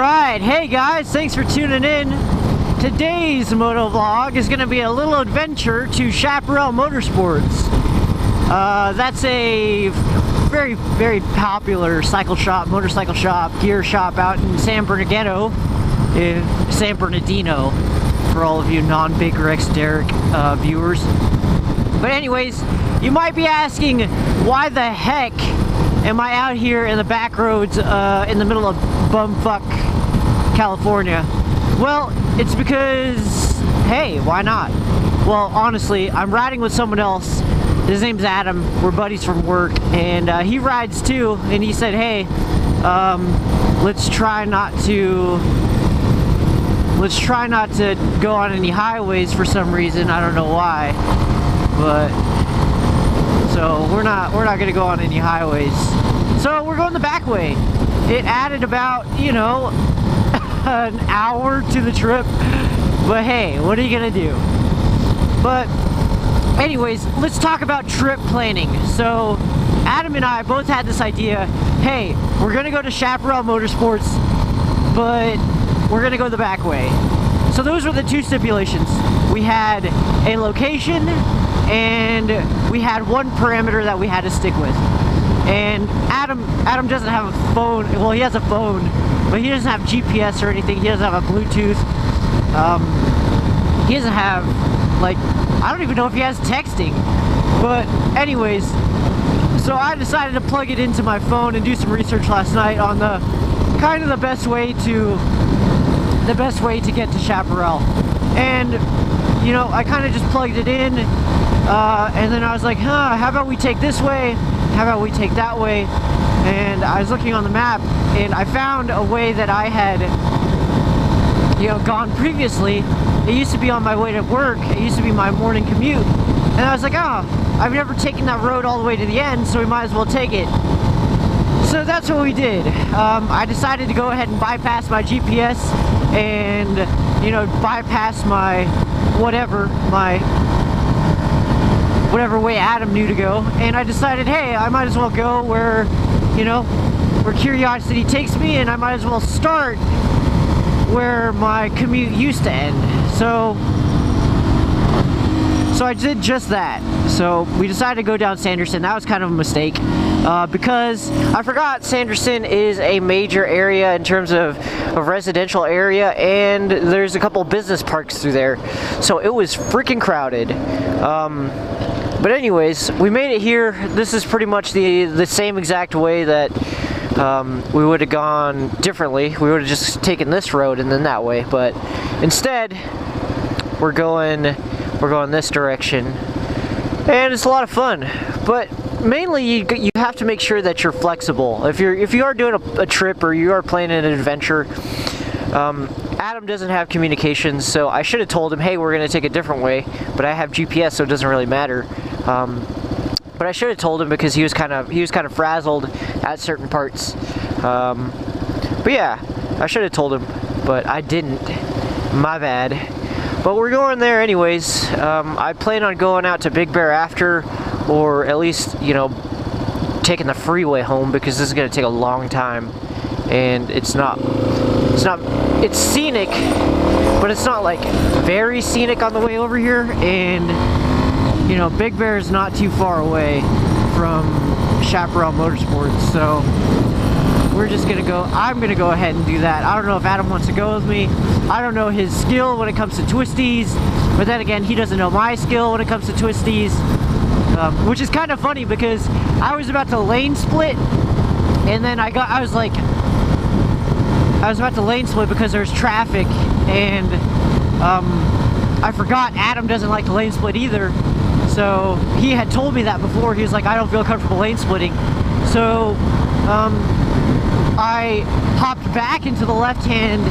Alright, hey guys, thanks for tuning in. Today's motovlog is going to be a little adventure to Chaparral Motorsports. That's a very, very popular cycle shop, motorcycle shop, gear shop out in San Bernardino, for all of you non-Baker X Derek viewers. But anyways, you might be asking, why the heck am I out here in the back roads in the middle of bumfuck California? Well, it's because, hey, why not? Well, honestly, I'm riding with someone else. His name's Adam. We're buddies from work, and he rides too. And he said, hey, let's try not to go on any highways for some reason. I don't know why, but so we're not gonna go on any highways. So we're going the back way. It added about, you know, an hour to the trip, but hey, what are you gonna do? But anyways, let's talk about trip planning. So Adam and I both had this idea, hey, we're gonna go to Chaparral Motorsports, but we're gonna go the back way. So those were the two stipulations. We had a location and we had one parameter that we had to stick with. And Adam doesn't have a phone. Well, he has a phone, but he doesn't have GPS or anything. He doesn't have a Bluetooth. He doesn't have, like, I don't even know if he has texting. But anyways, so I decided to plug it into my phone and do some research last night on the kind of the best way to get to Chaparral. And you know, I kind of just plugged it in, and then I was like, how about we take this way? How about we take that way? And I was looking on the map, and I found a way that I had, you know, gone previously. It used to be on my way to work. It used to be my morning commute. And I was like, I've never taken that road all the way to the end, so we might as well take it. So that's what we did. I decided to go ahead and bypass my GPS and, you know, bypass my whatever way Adam knew to go, and I decided, hey, I might as well go where, you know, where curiosity takes me, and I might as well start where my commute used to end. So I did just that. So we decided to go down Sanderson. That was kind of a mistake, because I forgot Sanderson is a major area in terms of a residential area, and there's a couple business parks through there, so it was freaking crowded. But anyways, we made it here. This is pretty much the same exact way that we would have gone differently. We would have just taken this road and then that way, but instead we're going this direction, and it's a lot of fun. But mainly you have to make sure that you're flexible. If you are doing a trip or you are planning an adventure, Adam doesn't have communications, so I should have told him, hey, we're going to take a different way, but I have GPS, so it doesn't really matter. But I should have told him, because he was kind of frazzled at certain parts. But yeah, I should have told him, but I didn't. My bad. But we're going there anyways. I plan on going out to Big Bear after, or at least, you know, taking the freeway home, because this is going to take a long time, and it's scenic, but it's not like very scenic on the way over here. And you know, Big Bear is not too far away from Chaparral Motorsports, so we're just gonna go. I'm gonna go ahead and do that. I don't know if Adam wants to go with me. I don't know his skill when it comes to twisties, but then again, he doesn't know my skill when it comes to twisties, which is kind of funny, because I was about to lane split, and then I was about to lane split because there's traffic, and I forgot Adam doesn't like to lane split either. So he had told me that before. He was like, I don't feel comfortable lane splitting. So I hopped back into the left-hand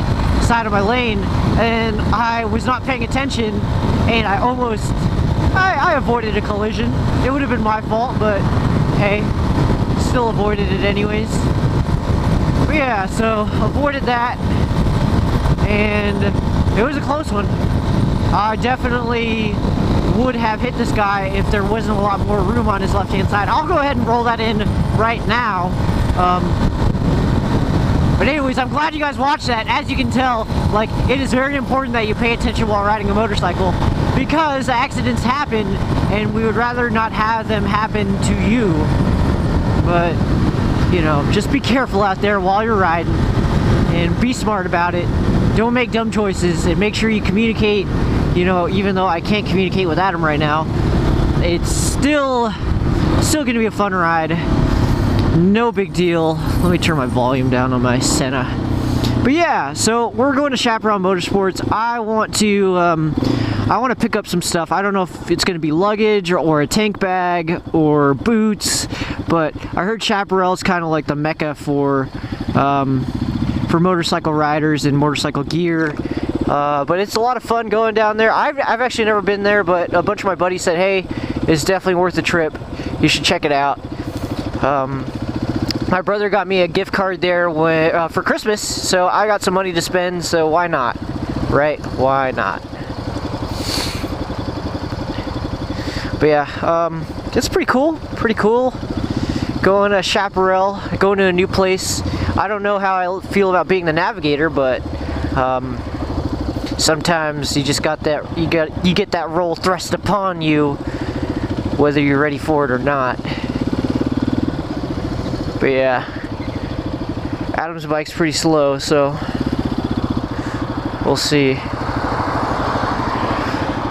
side of my lane, and I was not paying attention, and I avoided a collision. It would have been my fault, but hey, still avoided it anyways. But yeah, so avoided that, and it was a close one. I definitely would have hit this guy if there wasn't a lot more room on his left-hand side. I'll go ahead and roll that in right now. But anyways, I'm glad you guys watched that. As you can tell, like, it is very important that you pay attention while riding a motorcycle, because accidents happen and we would rather not have them happen to you. But, you know, just be careful out there while you're riding and be smart about it. Don't make dumb choices, and make sure you communicate. You know, even though I can't communicate with Adam right now, it's still gonna be a fun ride. No big deal. Let me turn my volume down on my Senna. But yeah, so we're going to Chaparral Motorsports. I want to pick up some stuff. I don't know if it's going to be luggage or a tank bag or boots, but I heard Chaparral is kind of like the mecca for motorcycle riders and motorcycle gear. But it's a lot of fun going down there. I've actually never been there, but a bunch of my buddies said, hey, it's definitely worth the trip. You should check it out. My brother got me a gift card there for Christmas, so I got some money to spend, so why not? Right? Why not? But yeah, it's pretty cool. Pretty cool. Going to Chaparral, going to a new place. I don't know how I feel about being the navigator, but sometimes you just got that, you get that role thrust upon you, whether you're ready for it or not. But yeah, Adam's bike's pretty slow, so we'll see.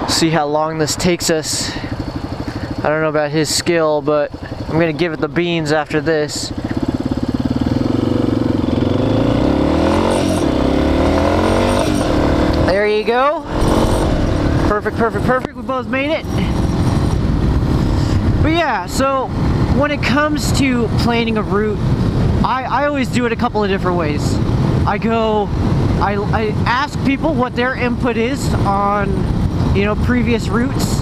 See how long this takes us. I don't know about his skill, but I'm gonna give it the beans after this. There you go. Perfect, perfect, perfect. We both made it. But yeah, so when it comes to planning a route, I always do it a couple of different ways. I ask people what their input is on, you know, previous routes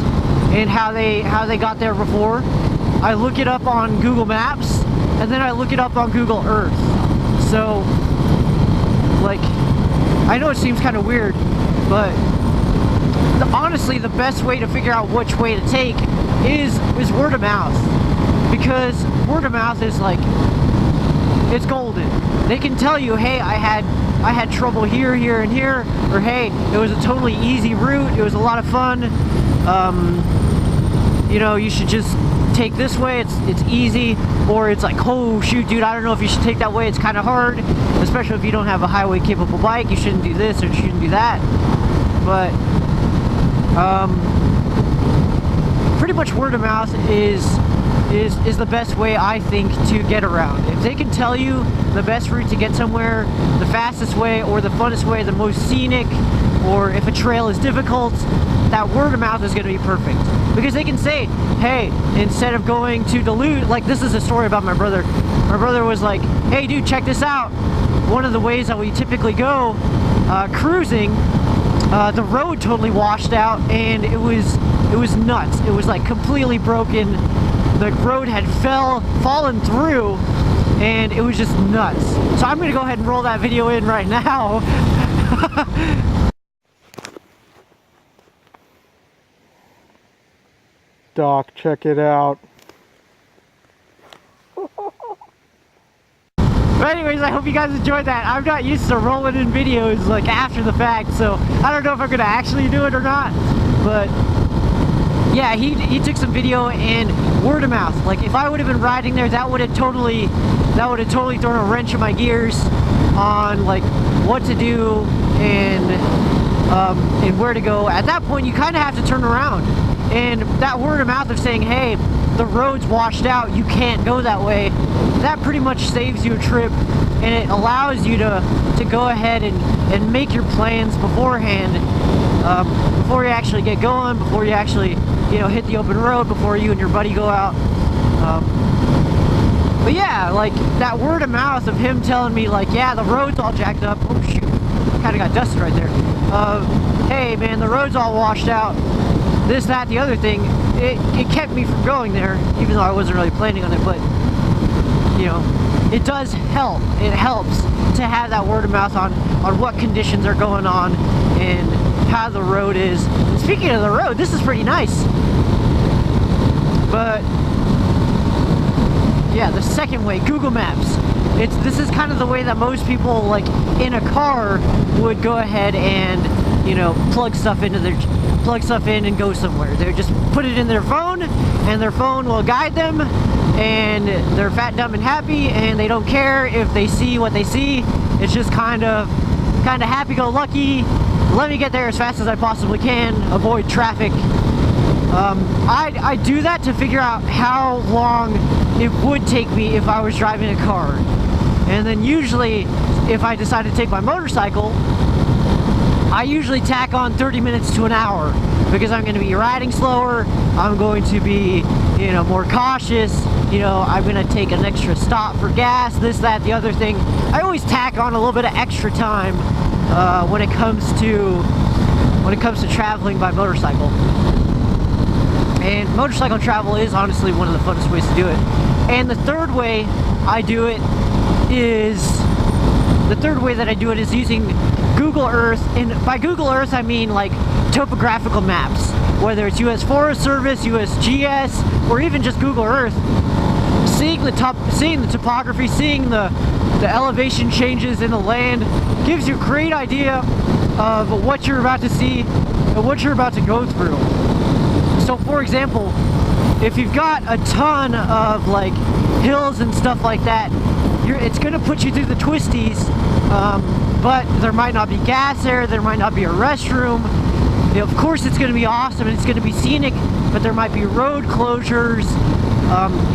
and how they got there before. I look it up on Google Maps, and then I look it up on Google Earth. So, like, I know it seems kind of weird, but honestly, the best way to figure out which way to take is word of mouth. Because word of mouth is like, it's golden. They can tell you, hey, I had trouble here, here, and here, or hey, it was a totally easy route, it was a lot of fun. You know, you should just take this way, it's easy. Or it's like, oh shoot, dude, I don't know if you should take that way, it's kind of hard, especially if you don't have a highway capable bike. You shouldn't do this or you shouldn't do that. But pretty much word of mouth is the best way, I think, to get around. If they can tell you the best route to get somewhere, the fastest way or the funnest way, the most scenic, or if a trail is difficult, that word of mouth is going to be perfect. Because they can say, hey, instead of going to Duluth, like this is a story about my brother. My brother was like, hey dude, check this out. One of the ways that we typically go cruising, the road totally washed out and it was nuts. It was like completely broken. The road had fallen through and it was just nuts. So I'm gonna go ahead and roll that video in right now. Doc, check it out. But anyways, I hope you guys enjoyed that. I'm not used to rolling in videos like after the fact, so I don't know if I'm gonna actually do it or not. But yeah, he took some video and word of mouth. Like if I would have been riding there, that would have totally thrown a wrench in my gears on like what to do and where to go. At that point, you kind of have to turn around. And that word of mouth of saying, hey, the road's washed out, you can't go that way, that pretty much saves you a trip, and it allows you to go ahead and make your plans beforehand, before you actually get going, before you actually, you know, hit the open road, before you and your buddy go out. But yeah, like that word of mouth of him telling me like, yeah, the road's all jacked up. Oh shoot, kind of got dusted right there. Hey man, the road's all washed out. This, that, the other thing, it kept me from going there, even though I wasn't really planning on it. But you know, it does help. It helps to have that word of mouth on what conditions are going on and how the road is. And speaking of the road, this is pretty nice. But yeah, the second way, Google Maps. this is kind of the way that most people, like in a car, would go ahead and, you know, plug stuff in and go somewhere. They would just put it in their phone, and their phone will guide them, and they're fat, dumb, and happy, and they don't care if they see what they see. It's just kind of happy-go-lucky. Let me get there as fast as I possibly can, avoid traffic. I do that to figure out how long it would take me if I was driving a car. And then usually, if I decide to take my motorcycle, I usually tack on 30 minutes to an hour, because I'm going to be riding slower, I'm going to be, you know, more cautious, you know, I'm going to take an extra stop for gas, this, that, the other thing. I always tack on a little bit of extra time when it comes to traveling by motorcycle. And motorcycle travel is honestly one of the funnest ways to do it. And the third way I do it is using Google Earth. And by Google Earth I mean like topographical maps, whether it's US Forest Service, USGS, or even just Google Earth. Seeing the topography, seeing the elevation changes in the land gives you a great idea of what you're about to see and what you're about to go through. So for example, if you've got a ton of like hills and stuff like that, it's going to put you through the twisties, but there might not be gas there might not be a restroom. You know, of course it's going to be awesome and it's going to be scenic, but there might be road closures.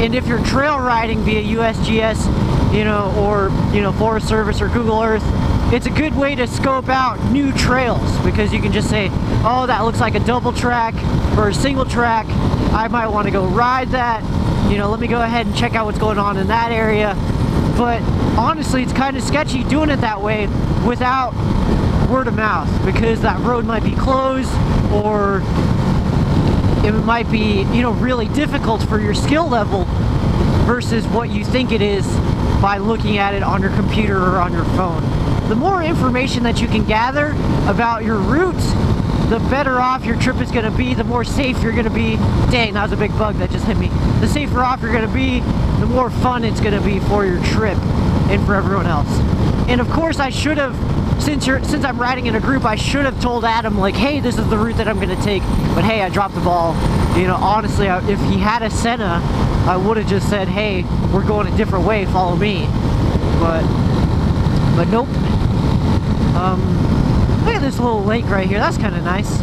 And if you're trail riding via USGS, you know, or, you know, Forest Service or Google Earth, it's a good way to scope out new trails, because you can just say, oh, that looks like a double track or a single track. I might want to go ride that. You know, let me go ahead and check out what's going on in that area. But honestly, it's kind of sketchy doing it that way without word of mouth, because that road might be closed, or it might be, you know, really difficult for your skill level versus what you think it is by looking at it on your computer or on your phone. The more information that you can gather about your route, the better off your trip is going to be, the more safe you're going to be. Dang, that was a big bug that just hit me. The safer off you're going to be, the more fun it's going to be for your trip and for everyone else. And of course I should have, since I'm riding in a group, I should have told Adam, like, hey, this is the route that I'm going to take. But hey, I dropped the ball. You know, honestly, if he had a Senna, I would have just said, hey, we're going a different way, follow me. But nope. Look at this little lake right here. That's kind of nice.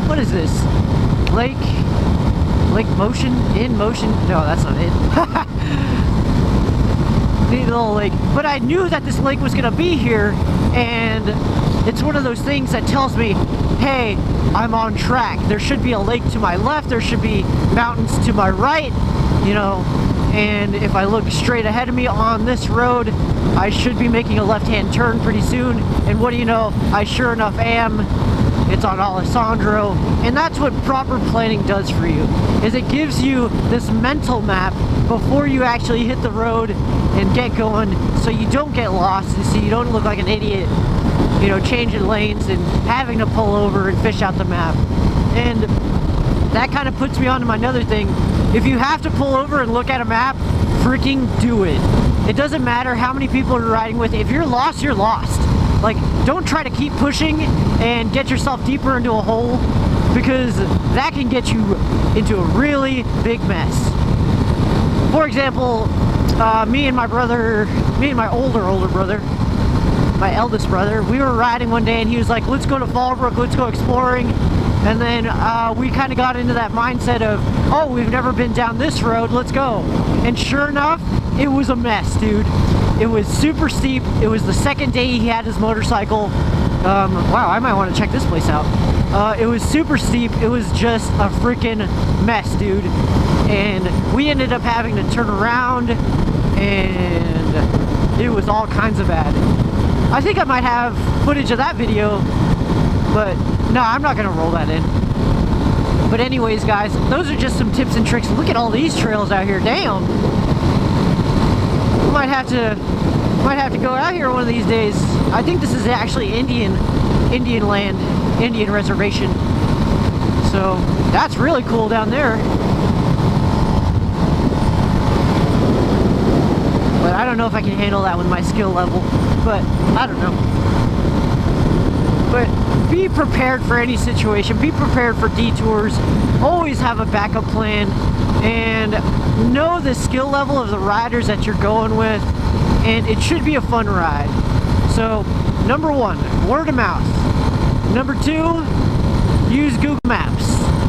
What is this? Lake motion? In motion? No, that's not it. Neat little lake. But I knew that this lake was going to be here, and it's one of those things that tells me, hey, I'm on track. There should be a lake to my left. There should be mountains to my right, you know. And if I look straight ahead of me on this road, I should be making a left-hand turn pretty soon. And what do you know? I sure enough am. It's on Alessandro. And that's what proper planning does for you, is it gives you this mental map before you actually hit the road and get going, so you don't get lost and so you don't look like an idiot, you know, changing lanes and having to pull over and fish out the map. And that kind of puts me on to my another thing. If you have to pull over and look at a map, freaking do it. It doesn't matter how many people you're riding with. If you're lost, you're lost. Like, don't try to keep pushing and get yourself deeper into a hole, because that can get you into a really big mess. For example, me and my older brother, my eldest brother, we were riding one day and he was like, let's go to Fallbrook, let's go exploring. And then we kind of got into that mindset of, oh, we've never been down this road, let's go. And sure enough, it was a mess, dude. It was super steep. It was the second day he had his motorcycle. Wow, I might want to check this place out. It was super steep. It was just a freaking mess, dude. And we ended up having to turn around, and it was all kinds of bad. I think I might have footage of that video, but no, I'm not gonna roll that in. But anyways, guys, those are just some tips and tricks. Look at all these trails out here. Damn. Might have to go out here one of these days. I think this is actually Indian land, Indian reservation. So that's really cool down there. But I don't know if I can handle that with my skill level, but I don't know. But be prepared for any situation, be prepared for detours, always have a backup plan, and know the skill level of the riders that you're going with, and it should be a fun ride. So, number one, word of mouth. Number two, use Google Maps,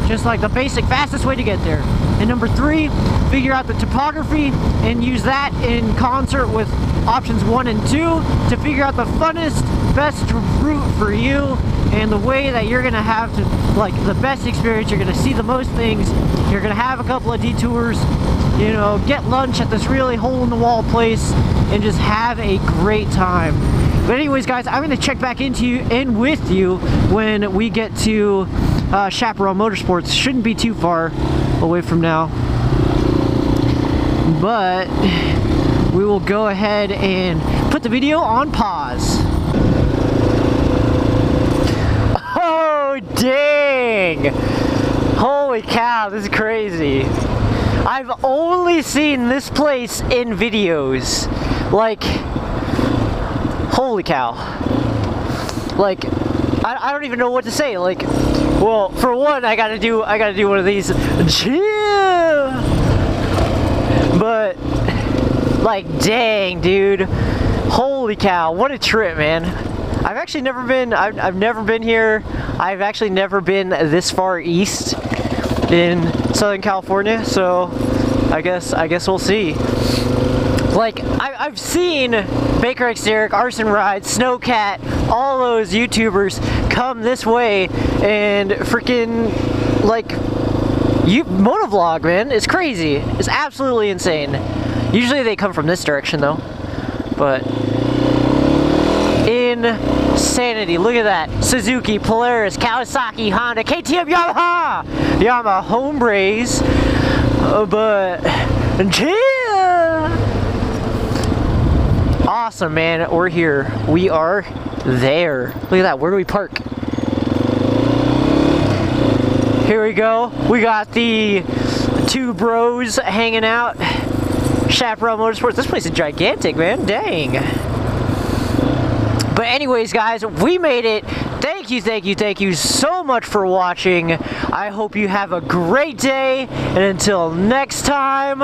just like the basic fastest way to get there. And number three, figure out the topography and use that in concert with options 1 and 2 to figure out the funnest, best route for you and the way that you're gonna have to, like, the best experience. You're gonna see the most things, you're gonna have a couple of detours, you know, get lunch at this really hole-in-the-wall place and just have a great time. But anyways, guys, I'm gonna check back into you and with you when we get to Chaparral Motorsports. Shouldn't be too far away from now, but we will go ahead and put the video on pause. Oh, dang! Holy cow, this is crazy. I've only seen this place in videos. Like, holy cow. Like, I don't even know what to say. Like, well, for one, I gotta do one of these. But, like, dang, dude. Holy cow, what a trip, man. I've actually never been, I've never been here. I've actually never been this far east in Southern California, so I guess we'll see. Like, I've seen Baker X Derek, Arson Rides, Snowcat, all those YouTubers come this way and freaking, like, motovlog, man. It's crazy. It's absolutely insane. Usually they come from this direction, though. But insanity. Look at that. Suzuki, Polaris, Kawasaki, Honda, KTM, Yamaha Hombres. But yeah. Awesome, man. We're here. We are there. Look at that. Where do we park? Here we go. We got the two bros hanging out. Chaparral Motorsports. This place is gigantic, man. Dang. But anyways, guys, we made it. Thank you so much for watching. I hope you have a great day. And until next time,